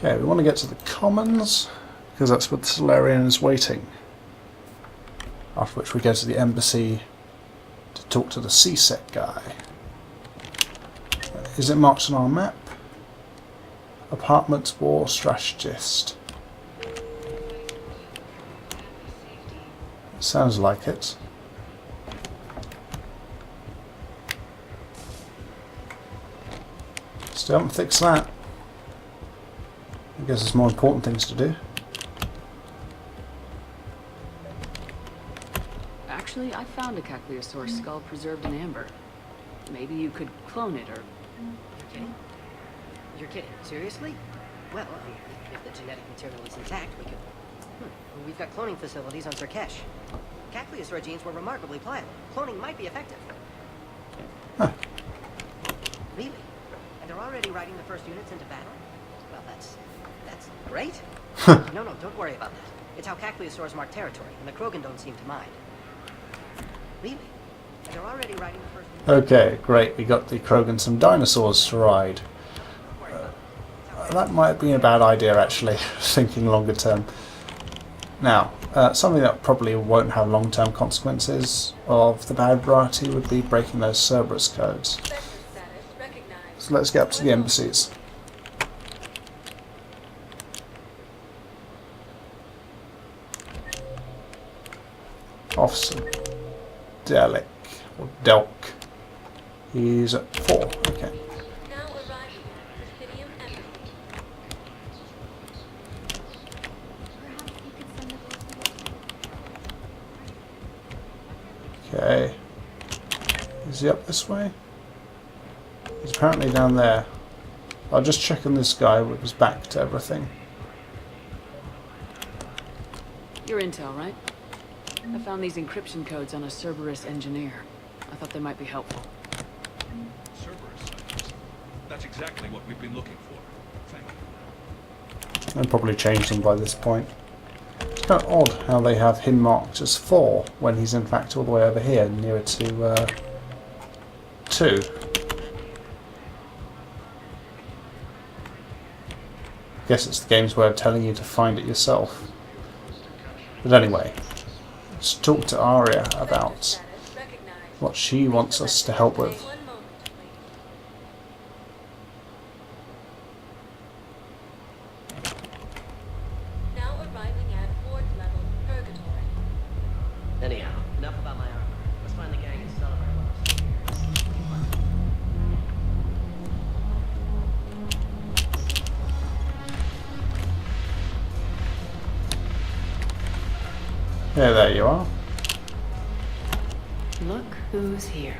Okay, we want to get to the Commons, because that's where the Solarian is waiting. After which we go to the embassy to talk to the CSEC guy. Is it marked on our map? Apartments War Strategist. Sounds like it. Still haven't fixed that. I guess there's more important things to do. Actually, I found a Caccliosaur skull preserved in amber. Maybe you could clone it, or... You're kidding? You're kidding? Seriously? Well, if the genetic material is intact, we could... We've got cloning facilities on Cirkesh. Caccliosaur genes were remarkably pliable. Cloning might be effective. Huh. Really? And they're already riding the first units into battle? Well, that's great. No, don't worry about that. It's how Caccliosaurs mark territory, and the Krogan don't seem to mind. Really? And they're already riding the first units... Okay, great. We got the Krogan some dinosaurs to ride. That might be a bad idea, actually, thinking longer term. Now, something that probably won't have long-term consequences of the bad variety would be breaking those Cerberus codes. So let's get up to the embassies. Officer Delic, or Delk. He's at 4, okay. Okay. Is he up this way? He's apparently down there. I'll just check on this guy with his back to everything. Your intel, right? I found these encryption codes on a Cerberus engineer. I thought they might be helpful. Cerberus? That's exactly what we've been looking for. Thank you. I'll probably change them by this point. It's kind of odd how they have him marked as 4 when he's in fact all the way over here, nearer to 2. I guess it's the game's way of telling you to find it yourself. But anyway, let's talk to Aria about what she wants us to help with. Anyhow, enough about my armor. Let's find the gang and celebrate while Yeah, there you are. Look who's here.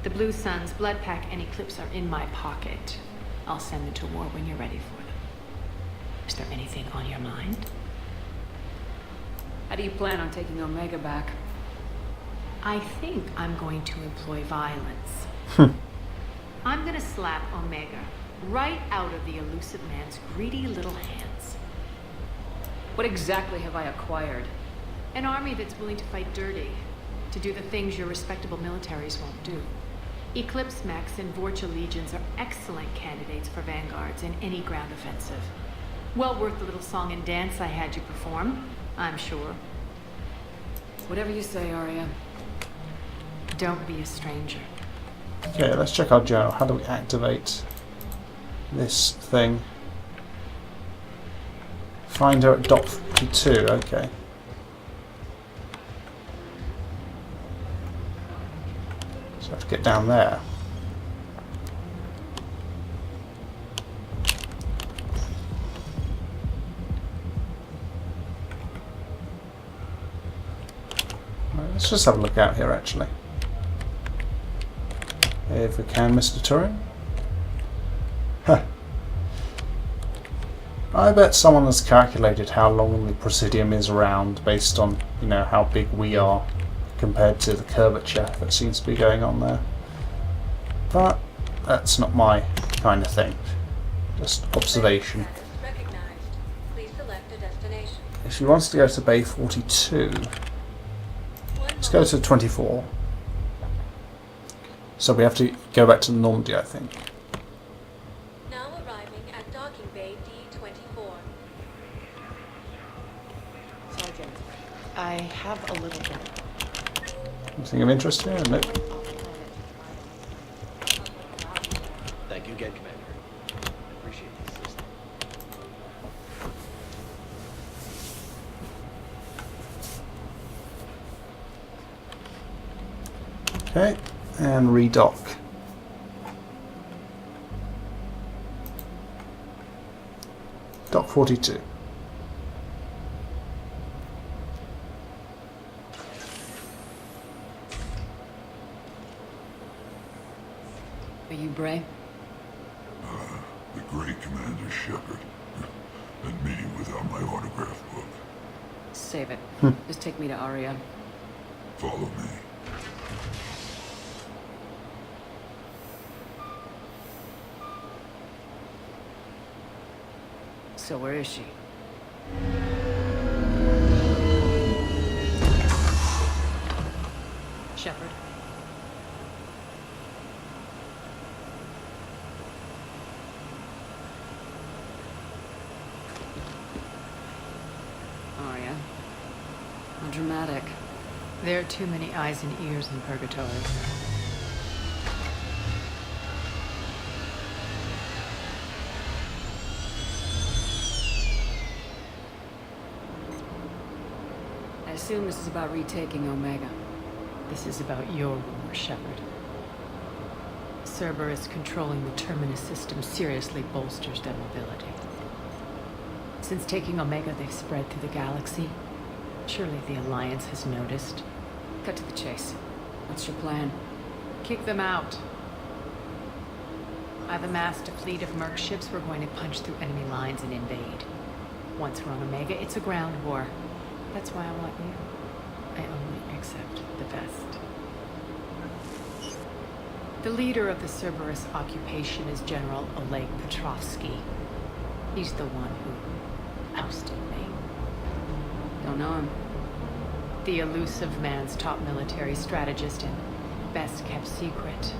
The Blue Suns, Blood Pack, and Eclipse are in my pocket. I'll send them to war when you're ready for them. Is there anything on your mind? How do you plan on taking Omega back? I think I'm going to employ violence. I'm gonna slap Omega right out of the elusive man's greedy little hands. What exactly have I acquired? An army that's willing to fight dirty, to do the things your respectable militaries won't do. Eclipse mechs and Vorcha legions are excellent candidates for vanguards in any ground offensive. Well worth the little song and dance I had you perform, I'm sure. Whatever you say, Aria. Don't be a stranger. Okay, let's check our journal. How do we activate this thing? Find her at dot 42, okay. So I have to get down there. Right, let's just have a look out here actually. If we can, Mr. Turing. Huh. I bet someone has calculated how long the Presidium is around based on, you know, how big we are compared to the curvature that seems to be going on there. But that's not my kind of thing. Just observation. If she wants to go to Bay 42, let's go to 24. So we have to go back to Normandy, I think. Now arriving at docking bay I have a little bit. Anything of interest here? Nope. Thank you again, Commander. I appreciate the assistance. Okay, and redock. Dock 42. Are you Bray? The great Commander Shepard. And me without my autograph book. Save it. Just take me to Aria. Follow me. So where is she? Shepard. Aria. How dramatic. There are too many eyes and ears in purgatory. I assume this is about retaking Omega. This is about your war, Shepard. Cerberus controlling the Terminus system seriously bolsters their mobility. Since taking Omega, they've spread through the galaxy. Surely the Alliance has noticed. Cut to the chase. What's your plan? Kick them out. I've amassed a fleet of merc ships. We're going to punch through enemy lines and invade. Once we're on Omega, it's a ground war. That's why I want you. I only accept the best. The leader of the Cerberus occupation is General Oleg Petrovsky. He's the one who ousted me. Don't know him. The elusive man's top military strategist and best kept secret.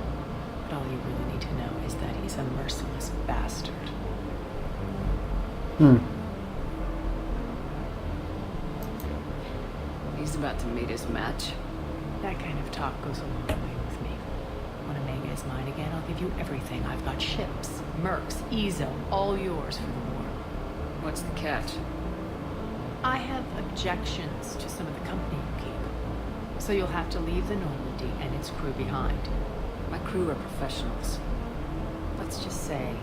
But all you really need to know is that he's a merciless bastard. He's about to meet his match. That kind of talk goes a long way with me. When Omega is mine again, I'll give you everything. I've got ships, mercs, Ezo, all yours for the war. What's the catch? I have objections to some of the company you keep. So you'll have to leave the Normandy and its crew behind. My crew are professionals. Let's just say,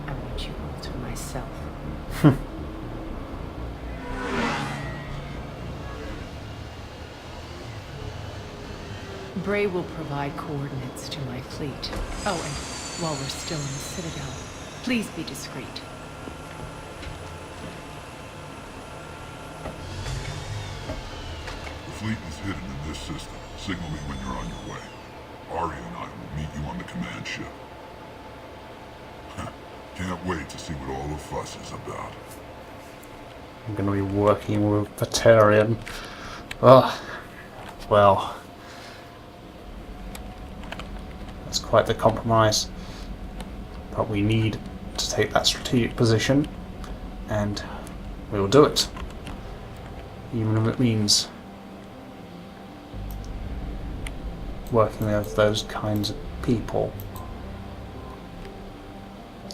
I want you all to myself. Bray will provide coordinates to my fleet. Oh, and while we're still in the Citadel, please be discreet. The fleet is hidden in this system. Signal me when you're on your way. Aria and I will meet you on the command ship. Can't wait to see what all the fuss is about. I'm going to be working with Batarian. Oh, well. That's quite the compromise. But we need to take that strategic position, and we will do it. Even if it means working with those kinds of people.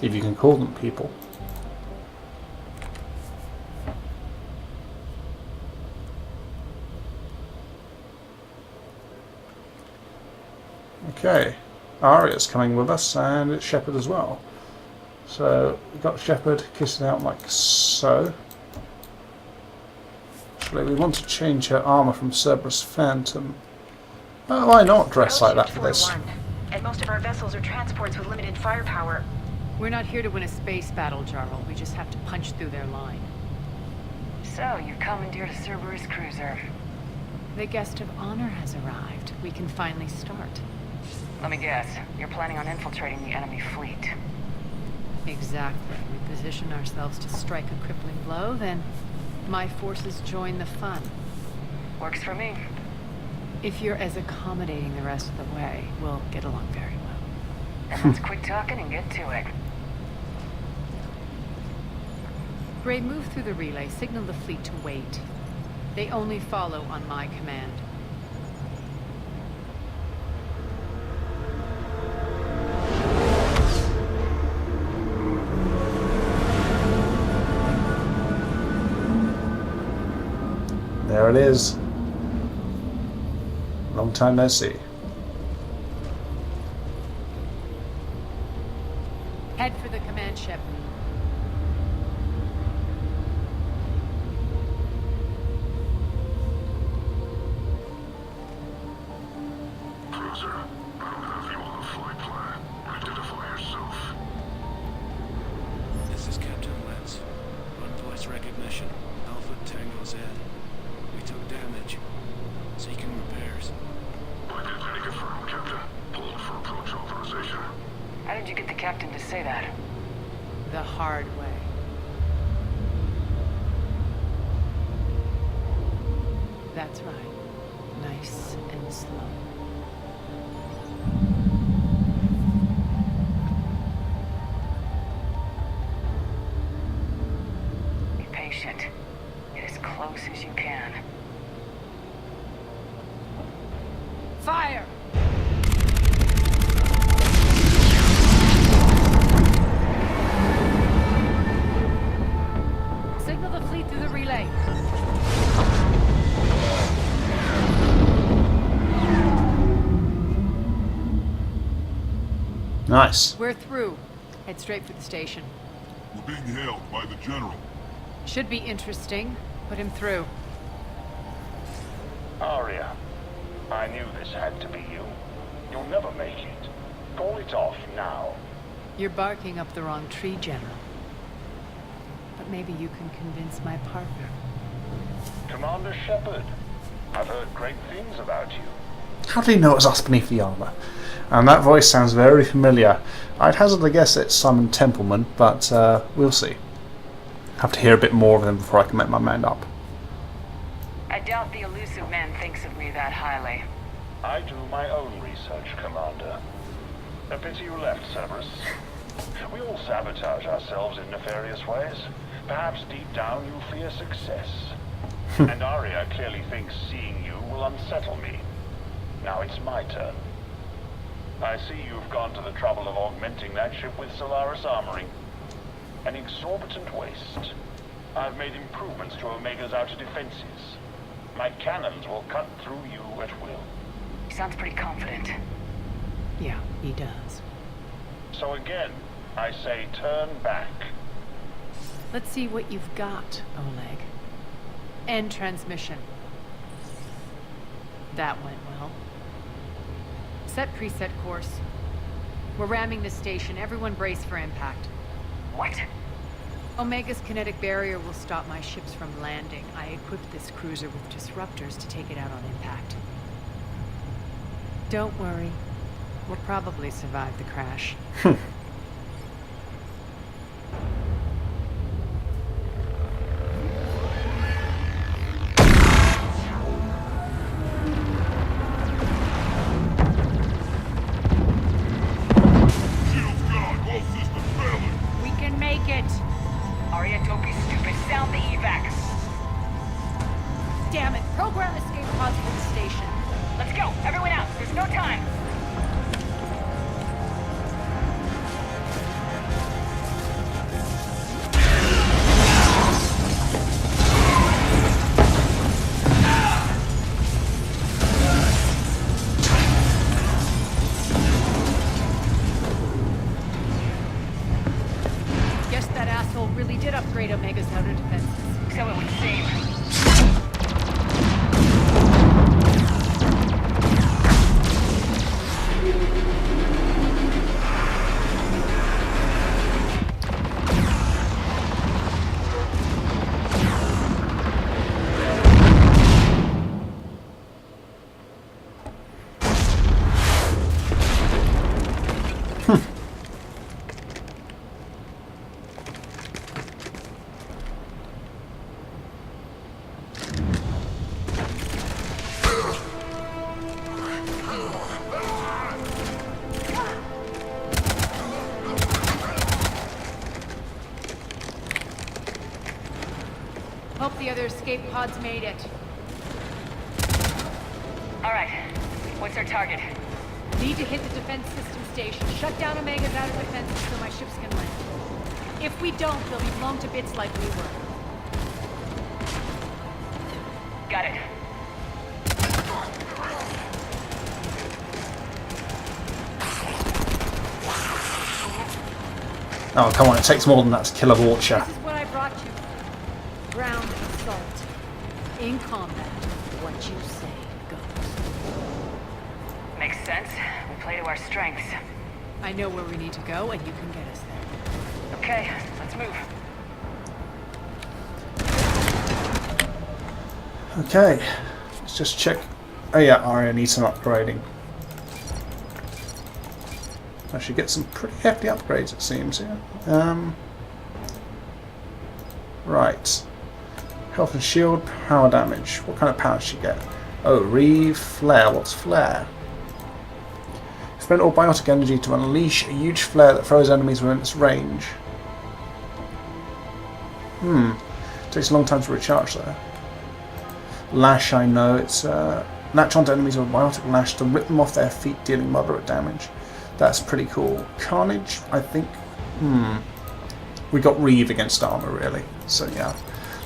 If you can call them people. Okay. Aria's coming with us, and it's Shepard as well. So we've got Shepard kissing out like so. Actually, we want to change her armour from Cerberus Phantom. Why not dress like that for this? And most of our vessels are transports with limited firepower. We're not here to win a space battle, Jarl. We just have to punch through their line. So, you commandeered a Cerberus cruiser. The guest of honor has arrived. We can finally start. Let me guess, you're planning on infiltrating the enemy fleet. Exactly. We position ourselves to strike a crippling blow, then my forces join the fun. Works for me. If you're as accommodating the rest of the way, we'll get along very well. Then let's quit talking and get to it. Bray, move through the relay. Signal the fleet to wait. They only follow on my command. There it is. Long time no see. Head for the command ship. Cruiser, I don't have you on the flight plan. Identify yourself. This is Captain Lentz. On voice recognition. Alpha Tango Z. We took damage. Seeking repairs. Identity confirmed, Captain. Hold for approach authorization. How did you get the captain to say that? The hard way. That's right. Nice and slow. Be patient. Get as close as you can. Fire! Signal the fleet through the relay. Nice. We're through. Head straight for the station. We're being hailed by the General. Should be interesting. Put him through. Aria, I knew this had to be you. You'll never make it. Call it off now. You're barking up the wrong tree, General. But maybe you can convince my partner. Commander Shepard, I've heard great things about you. How do you know it was us beneath the armour? And that voice sounds very familiar. I'd hazard a guess it's Simon Templeman, but we'll see. Have to hear a bit more of them before I can make my mind up. I doubt the elusive man thinks of me that highly. I do my own research, Commander. A pity you left, Cerberus. We all sabotage ourselves in nefarious ways. Perhaps deep down you fear success. And Aria clearly thinks seeing you will unsettle me. Now it's my turn. I see you've gone to the trouble of augmenting that ship with Solaris armoring. An exorbitant waste. I've made improvements to Omega's outer defenses. My cannons will cut through you at will. He sounds pretty confident. Yeah, he does. So again, I say turn back. Let's see what you've got, Oleg. End transmission. That went well. Set preset course. We're ramming the station. Everyone brace for impact. What? Omega's kinetic barrier will stop my ships from landing. I equipped this cruiser with disruptors to take it out on impact. Don't worry. We'll probably survive the crash. Shields gone. All systems failing. We can make it! Aria, don't be stupid. Sound the evac. Damn it! Program escape pods for the station. Let's go. Everyone out. There's no time. Guess that asshole really did upgrade Omega's outer defenses. So it would seem. Hope the other escape pods made it. Alright. What's our target? Need to hit the defense system station. Shut down Omega's outer defenses so my ships can land. If we don't, they'll be blown to bits like we were. Got it. Oh, come on, it takes more than that to kill a Vulture. This is what I brought you for. Ground assault. In combat, what you say goes. Makes sense. We play to our strengths. I know where we need to go, and you can get us there. Okay, let's move. Okay, let's just check. Oh yeah, Aria needs some upgrading. I should get some pretty hefty upgrades, it seems, here. Right. Health and shield, power damage. What kind of power does she get? Oh, Reeve, flare. What's flare? Spend all biotic energy to unleash a huge flare that throws enemies within its range. Takes a long time to recharge though. Lash, I know. It's latch onto enemies with a biotic lash to rip them off their feet, dealing moderate damage. That's pretty cool. Carnage, I think. We got Reeve against armor, really. So yeah,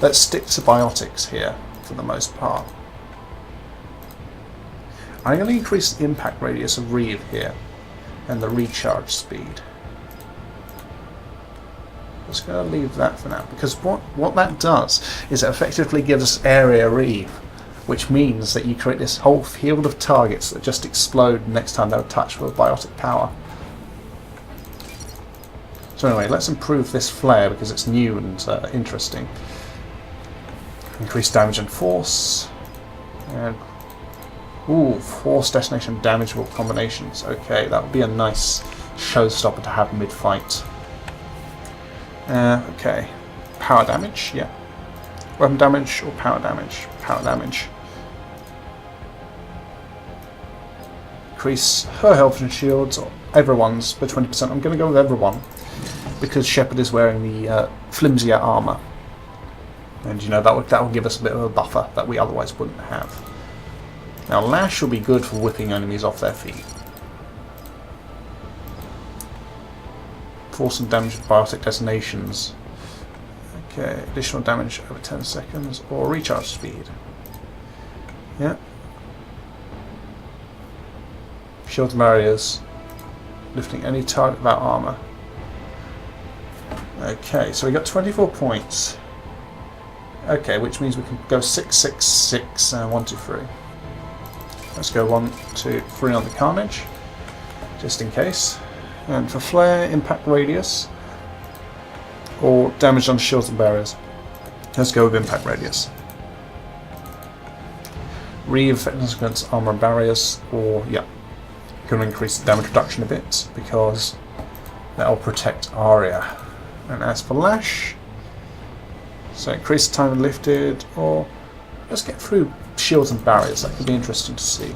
let's stick to biotics here for the most part. I'm going to increase the impact radius of Reeve here and the recharge speed. Just going to leave that for now, because what that does is it effectively gives us area Reeve, which means that you create this whole field of targets that just explode next time they're touched with biotic power. So anyway, let's improve this flare because it's new and interesting. Increase damage and force. And force destination damageable combinations. Okay, that would be a nice showstopper to have mid-fight. Okay, power damage, yeah. Weapon damage or power damage? Power damage. Increase her health and shields, or everyone's, by 20%. I'm going to go with everyone, because Shepard is wearing the flimsier armour. And you know, that will give us a bit of a buffer that we otherwise wouldn't have. Now Lash will be good for whipping enemies off their feet. Force and damage with biotic detonations. Okay, additional damage over 10 seconds, or recharge speed. Yeah. Shield barriers. Lifting any target without armour. Okay, so we got 24 points. Okay, which means we can go 666 and 1, 2, 3. Let's go 1, 2, 3 on the Carnage, just in case. And for flare, impact radius, or damage on shields and barriers. Let's go with impact radius. Reeve effectiveness against armor and barriers, or yeah, going to increase the damage reduction a bit because that will protect Aria. And as for Lash, so increase the time lifted, or let's get through shields and barriers. That could be interesting to see.